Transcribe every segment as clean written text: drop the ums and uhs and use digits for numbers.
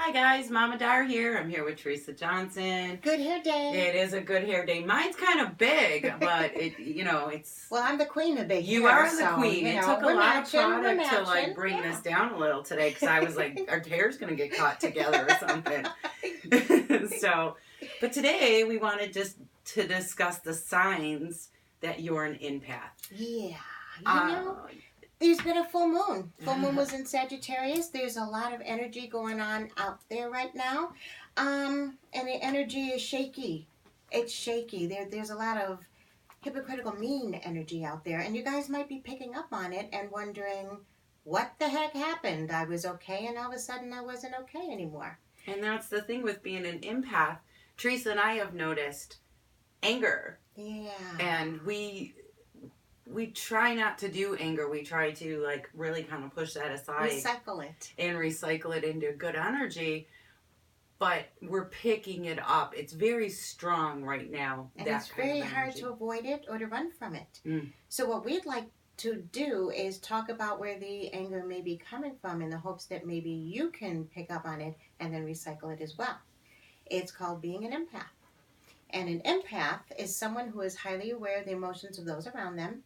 Hi guys, Mama Dar here. I'm here with Theresa Johnson. Good hair day. It is a good hair day. Mine's kind of big, but it's. Well, I'm the queen of big You hair. are the queen. It took a lot of product to like bring this down a little today because I was like, our hair's gonna get caught together or something. But today we wanted just to discuss the signs that you're an empath. Yeah, there's been a full moon. Full moon was in Sagittarius. There's a lot of energy going on out there right now. And the energy is shaky. It's shaky. There's a lot of hypocritical, mean energy out there. And you guys might be picking up on it and wondering, what the heck happened? I was okay and all of a sudden I wasn't okay anymore. And that's the thing with being an empath. Theresa and I have noticed anger. Yeah. And we try not to do anger. We try to like really kind of push that aside. Recycle it. And recycle it into good energy. But we're picking it up. It's very strong right now. And it's very hard to avoid it or to run from it. So what we'd like to do is talk about where the anger may be coming from in the hopes that maybe you can pick up on it and then recycle it as well. It's called being an empath. And an empath is someone who is highly aware of the emotions of those around them,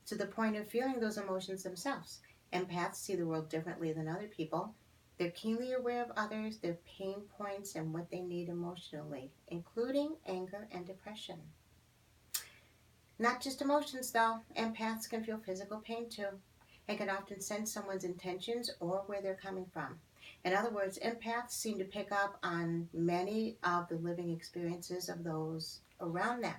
to the point of feeling those emotions themselves. Empaths see the world differently than other people. They're keenly aware of others, their pain points, and what they need emotionally, including anger and depression. Not just emotions, though. Empaths can feel physical pain, too, and can often sense someone's intentions or where they're coming from. In other words, empaths seem to pick up on many of the living experiences of those around them.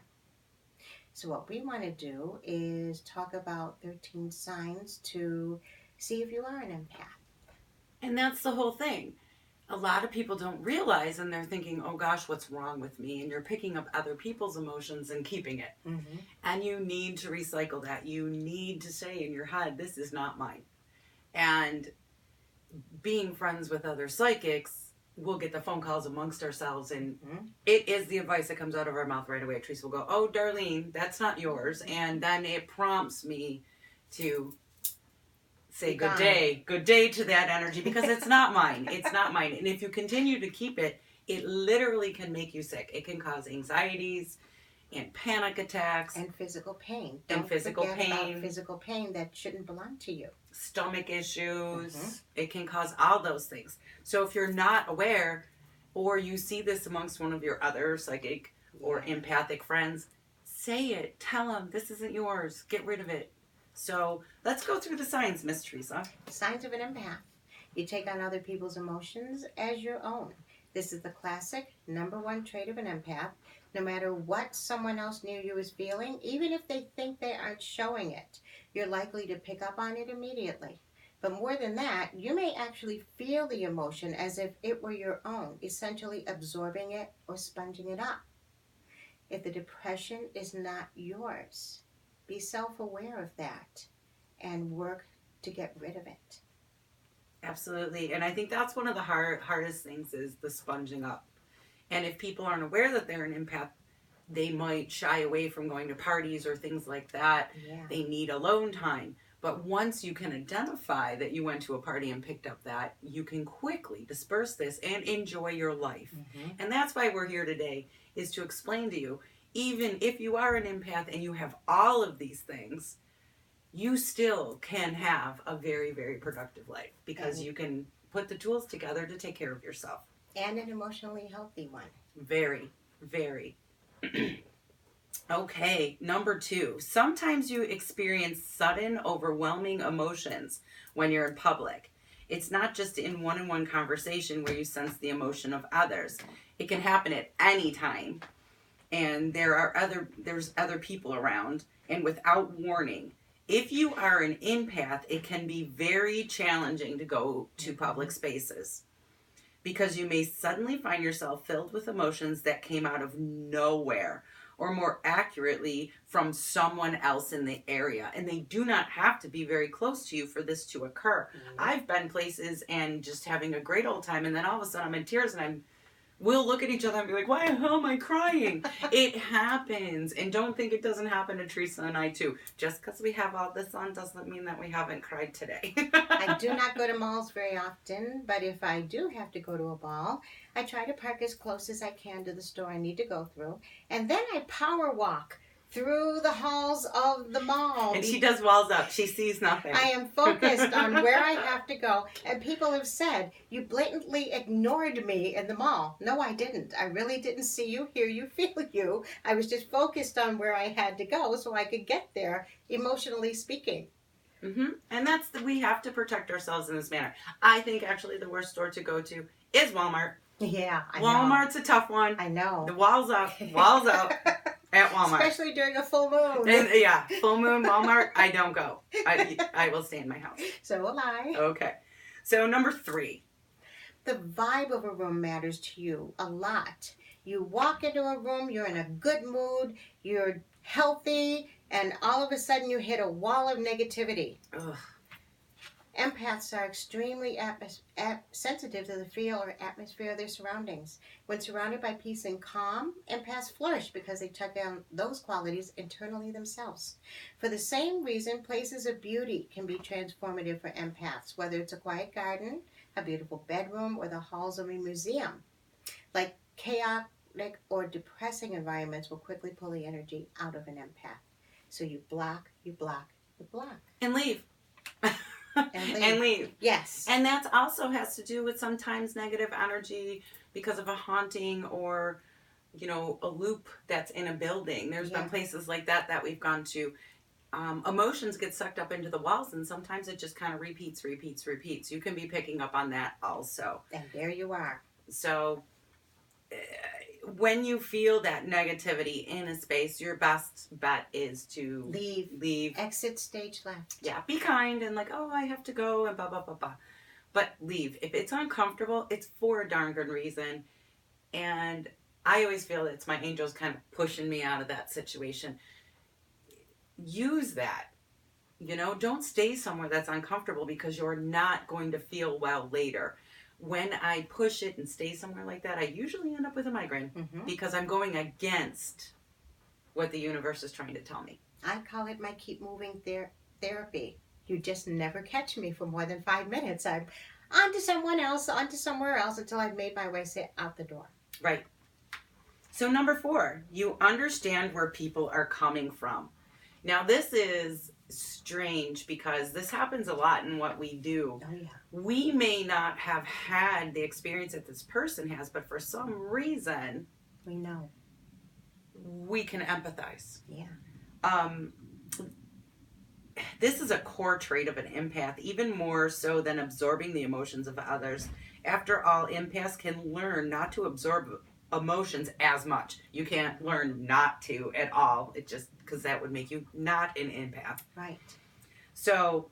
So what we want to do is talk about 13 signs to see if you are an empath. And that's the whole thing. A lot of people don't realize, and they're thinking, oh gosh, what's wrong with me? And you're picking up other people's emotions and keeping it. Mm-hmm. And you need to recycle that. You need to say in your head, this is not mine. And being friends with other psychics, we'll get the phone calls amongst ourselves, and it is the advice that comes out of our mouth right away. Theresa will go, oh, Darlene, that's not yours. And then it prompts me to say good day to that energy, because it's not mine. It's not mine. And if you continue to keep it, it literally can make you sick. It can cause anxieties and panic attacks. And physical pain. Don't forget about physical pain that shouldn't belong to you. Stomach issues. It can cause all those things. So if you're not aware, or you see this amongst one of your other psychic or empathic friends, say it. Tell them, this isn't yours. Get rid of it. So let's go through the signs, Miss Theresa. Signs of an empath. You take on other people's emotions as your own. This is the classic #1 trait of an empath. No matter what someone else near you is feeling, even if they think they aren't showing it, you're likely to pick up on it immediately. But more than that, you may actually feel the emotion as if it were your own, essentially absorbing it or sponging it up. If the depression is not yours, be self-aware of that and work to get rid of it. Absolutely. And I think that's one of the hardest things, is the sponging up. And if people aren't aware that they're an empath, they might shy away from going to parties or things like that. Yeah. They need alone time. But once you can identify that you went to a party and picked up that, you can quickly disperse this and enjoy your life. And that's why we're here today, is to explain to you, even if you are an empath and you have all of these things, you still can have a very, very productive life, because you can put the tools together to take care of yourself. And an emotionally healthy one. Very, very. Okay, #2. Sometimes you experience sudden, overwhelming emotions when you're in public. It's not just in one-on-one conversation where you sense the emotion of others. It can happen at any time. And there's other people around, and without warning. If you are an empath, it can be very challenging to go to public spaces, because you may suddenly find yourself filled with emotions that came out of nowhere, or more accurately, from someone else in the area. And they do not have to be very close to you for this to occur. I've been places and just having a great old time, and then all of a sudden I'm in tears and I'm we'll look at each other and be like, why the hell am I crying? It happens. And don't think it doesn't happen to Theresa and I too. Just because we have all this on doesn't mean that we haven't cried today. I do not go to malls very often, but if I do have to go to a mall, I try to park as close as I can to the store I need to go through. And then I power walk through the halls of the mall. And she does walls up. She sees nothing. I am focused on where I have to go. And people have said, you blatantly ignored me in the mall. No, I didn't. I really didn't see you, hear you, feel you. I was just focused on where I had to go so I could get there, emotionally speaking. Mm-hmm. And we have to protect ourselves in this manner. I think actually the worst store to go to is Walmart. Yeah, I know. Walmart's a tough one. I know. The walls up at Walmart. Especially during a full moon. And, yeah, full moon, Walmart, I don't go. I will stay in my house. So will I. Okay. So number 3. The vibe of a room matters to you a lot. You walk into a room, you're in a good mood, you're healthy, and all of a sudden you hit a wall of negativity. Ugh. Empaths are extremely sensitive to the feel or atmosphere of their surroundings. When surrounded by peace and calm, empaths flourish because they took on those qualities internally themselves. For the same reason, places of beauty can be transformative for empaths, whether it's a quiet garden, a beautiful bedroom, or the halls of a museum. Like chaotic or depressing environments will quickly pull the energy out of an empath. So you block, you block, you block. And leave. And leave. Yes. And that also has to do with sometimes negative energy because of a haunting or, a loop that's in a building. There's been places like that we've gone to. Emotions get sucked up into the walls, and sometimes it just kind of repeats. You can be picking up on that also. And there you are. So when you feel that negativity in a space, your best bet is to leave. Exit stage left. Yeah, be kind and like, oh, I have to go and blah, blah, blah, blah. But leave. If it's uncomfortable, it's for a darn good reason. And I always feel it's my angels kind of pushing me out of that situation. Use that. Don't stay somewhere that's uncomfortable because you're not going to feel well later. When I push it and stay somewhere like that, I usually end up with a migraine because I'm going against what the universe is trying to tell me. I call it my keep moving therapy. You just never catch me for more than 5 minutes. I'm on to someone else, on to somewhere else until I've made my way out the door. Right. So number 4, you understand where people are coming from. Now this is strange because this happens a lot in what we do. Oh, yeah. We may not have had the experience that this person has, but for some reason we know we can empathize. Yeah. This is a core trait of an empath, even more so than absorbing the emotions of others. After all, empaths can learn not to absorb emotions as much. You can't learn not to at all. It just because that would make you not an empath. Right. So,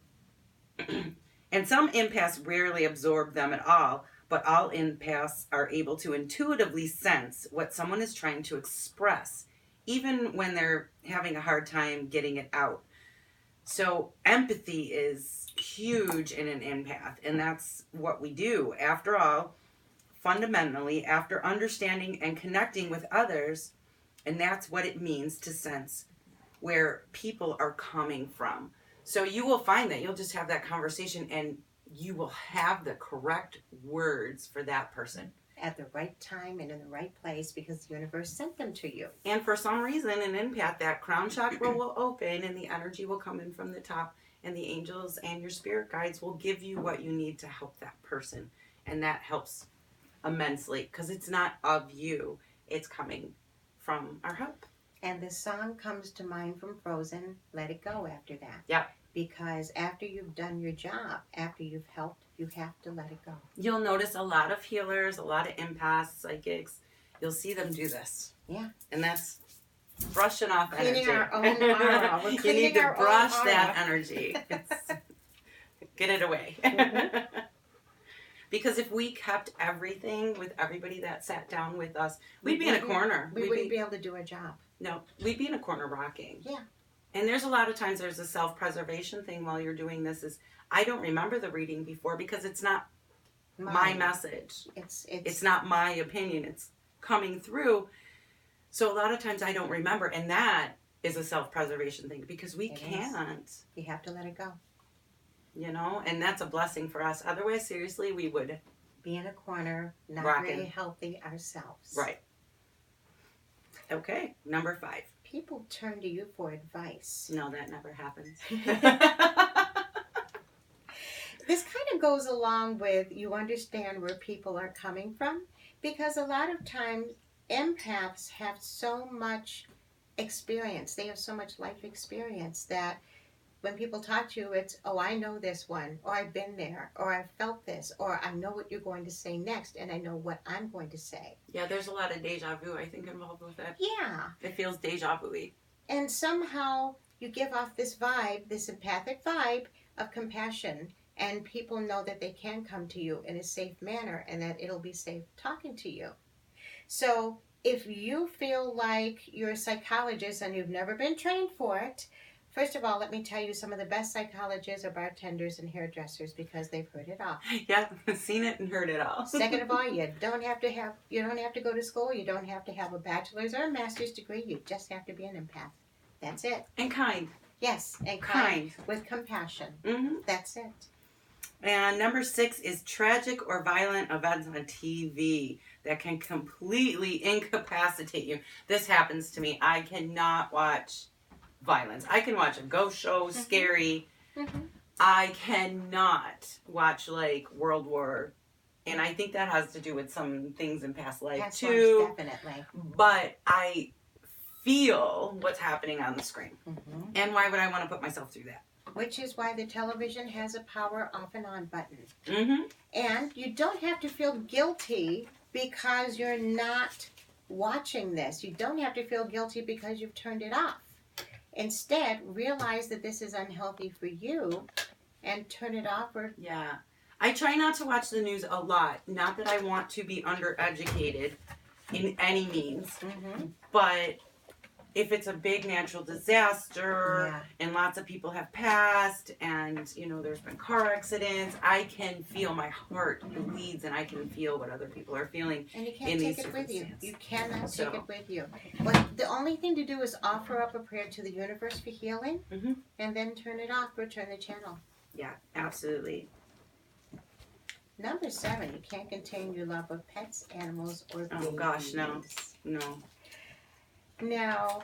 and some empaths rarely absorb them at all, but all empaths are able to intuitively sense what someone is trying to express, even when they're having a hard time getting it out. So empathy is huge in an empath, and that's what we do. After all, fundamentally, after understanding and connecting with others, and that's what it means to sense where people are coming from. So you will find that you'll just have that conversation and you will have the correct words for that person. At the right time and in the right place because the universe sent them to you. And for some reason, an empath, that crown chakra will open and the energy will come in from the top, and the angels and your spirit guides will give you what you need to help that person. And that helps immensely because it's not of you, it's coming from our help. And this song comes to mind from Frozen, Let It Go, after that. Yeah. Because after you've done your job, after you've helped, you have to let it go. You'll notice a lot of healers, a lot of empaths, psychics, you'll see them do this. Yeah. And that's brushing off cleaning energy. Our own aura. We're You need to brush own that energy. Get it away. Mm-hmm. Because if we kept everything with everybody that sat down with us, we'd be in a corner. We wouldn't be able to do our job. No, we'd be in a corner rocking. Yeah. And there's a lot of times there's a self-preservation thing while you're doing this is, I don't remember the reading before because it's not my message. It's not my opinion. It's coming through. So a lot of times I don't remember, and that is a self-preservation thing because we can't. You have to let it go. You know, and that's a blessing for us. Otherwise, seriously, we would be in a corner, not very healthy ourselves. Right. Okay, number 5. People turn to you for advice. No, that never happens. This kind of goes along with you understand where people are coming from, because a lot of times empaths have so much experience. They have so much life experience that when people talk to you, it's, oh, I know this one, or I've been there, or I've felt this, or I know what you're going to say next, and I know what I'm going to say. Yeah, there's a lot of deja vu, I think, involved with that. Yeah. It feels deja vu-y. And somehow you give off this vibe, this empathic vibe of compassion, and people know that they can come to you in a safe manner and that it'll be safe talking to you. So if you feel like you're a psychologist and you've never been trained for it, first of all, let me tell you, some of the best psychologists are bartenders and hairdressers because they've heard it all. Yeah, seen it and heard it all. Second of all, you don't have to go to school. You don't have to have a bachelor's or a master's degree. You just have to be an empath. That's it. And kind. Yes, and kind with compassion. Mm-hmm. That's it. And number 6 is tragic or violent events on TV that can completely incapacitate you. This happens to me. I cannot watch violence. I can watch a ghost show, scary. Mm-hmm. I cannot watch like World War, and I think that has to do with some things in past life too. Definitely. But I feel what's happening on the screen, and why would I want to put myself through that? Which is why the television has a power off and on button. Mm-hmm. And you don't have to feel guilty because you're not watching this. You don't have to feel guilty because you've turned it off. Instead, realize that this is unhealthy for you and turn it off. Yeah. I try not to watch the news a lot. Not that I want to be undereducated in any means. Mm-hmm. But if it's a big natural disaster and lots of people have passed and, you know, there's been car accidents, I can feel my heart bleeds and I can feel what other people are feeling. And you can't take it with you. You cannot take it with you. But the only thing to do is offer up a prayer to the universe for healing and then turn it off or turn the channel. Yeah, absolutely. Number 7, you can't contain your love of pets, animals, or babies. Oh gosh, no. Now,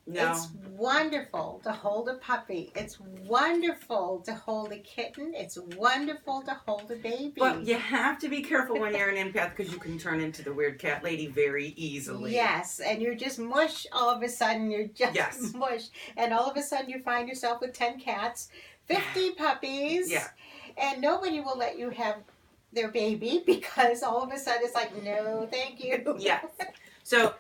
it's wonderful to hold a puppy. It's wonderful to hold a kitten. It's wonderful to hold a baby. But you have to be careful when you're an empath because you can turn into the weird cat lady very easily. Yes, and you're just mush all of a sudden. You're just mush. And all of a sudden you find yourself with 10 cats, 50 puppies. Yeah. And nobody will let you have their baby because all of a sudden it's like, no, thank you. Yes. So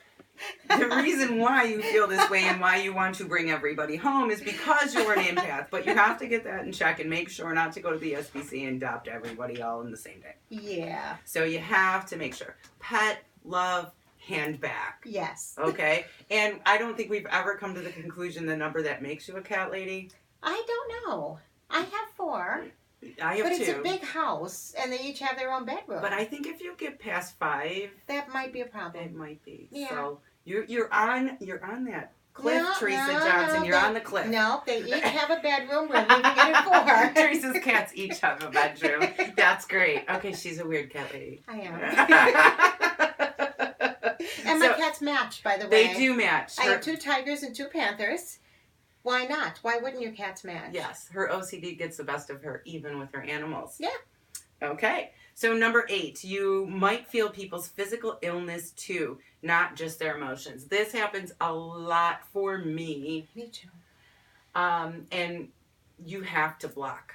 the reason why you feel this way and why you want to bring everybody home is because you're an empath. But you have to get that in check and make sure not to go to the SPC and adopt everybody all in the same day. Yeah. So you have to make sure. Pet, love, hand back. Yes. Okay? And I don't think we've ever come to the conclusion the number that makes you a cat lady. I don't know. I have 4. I have 2. But it's a big house, and they each have their own bedroom. But I think if you get past 5, that might be a problem. It might be. Yeah. So you're on that cliff, Theresa Johnson. You're on the cliff. No, they each have a bedroom. We're leaving it at 4. Theresa's cats each have a bedroom. That's great. Okay, she's a weird cat lady. I am. And my cats match, by the way. They do match. I have 2 tigers and 2 panthers. Why not? Why wouldn't your cats match? Yes, her OCD gets the best of her, even with her animals. Yeah. Okay. So number 8, you might feel people's physical illness too, not just their emotions. This happens a lot for me. Me too. And you have to block.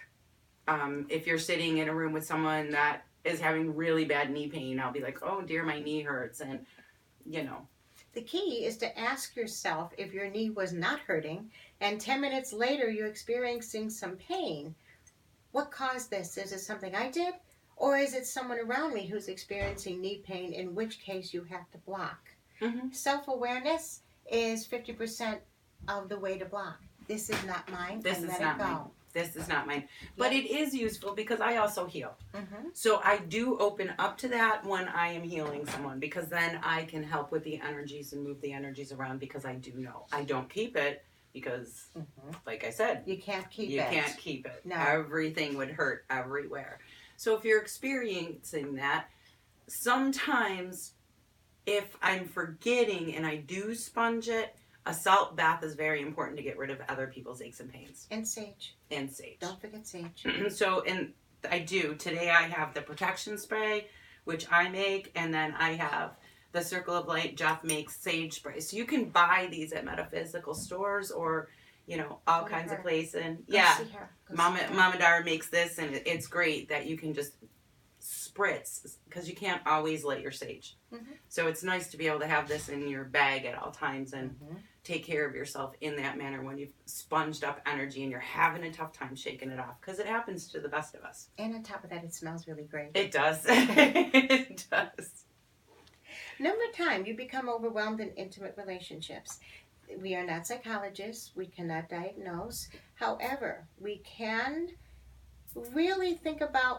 If you're sitting in a room with someone that is having really bad knee pain, I'll be like, oh dear, my knee hurts. And, you know. The key is to ask yourself if your knee was not hurting and 10 minutes later you're experiencing some pain. What caused this? Is it something I did? Or is it someone around me who's experiencing knee pain, in which case you have to block? Mm-hmm. Self-awareness is 50% of the way to block. This is not mine. This is not mine. This is not mine. But it is useful because I also heal. Mm-hmm. So I do open up to that when I am healing someone, because then I can help with the energies and move the energies around, because I do know. I don't keep it because, like I said, you can't keep it. You can't keep it. No. Everything would hurt everywhere. So if you're experiencing that, sometimes if I'm forgetting and I do sponge it, a salt bath is very important to get rid of other people's aches and pains. And sage. And sage. Don't forget sage. So, and I do. Today I have the protection spray, which I make, and then I have the Circle of Light. Jeff makes sage spray. So you can buy these at metaphysical stores or, you know, all kinds of places. And yeah, Mama Dara makes this, and it's great that you can just spritz, because you can't always light your sage. So it's nice to be able to have this in your bag at all times and take care of yourself in that manner when you've sponged up energy and you're having a tough time shaking it off, because it happens to the best of us. And on top of that, it smells really great. It does. It does. Number time, you become overwhelmed in intimate relationships. We are not psychologists. We cannot diagnose. However, we can really think about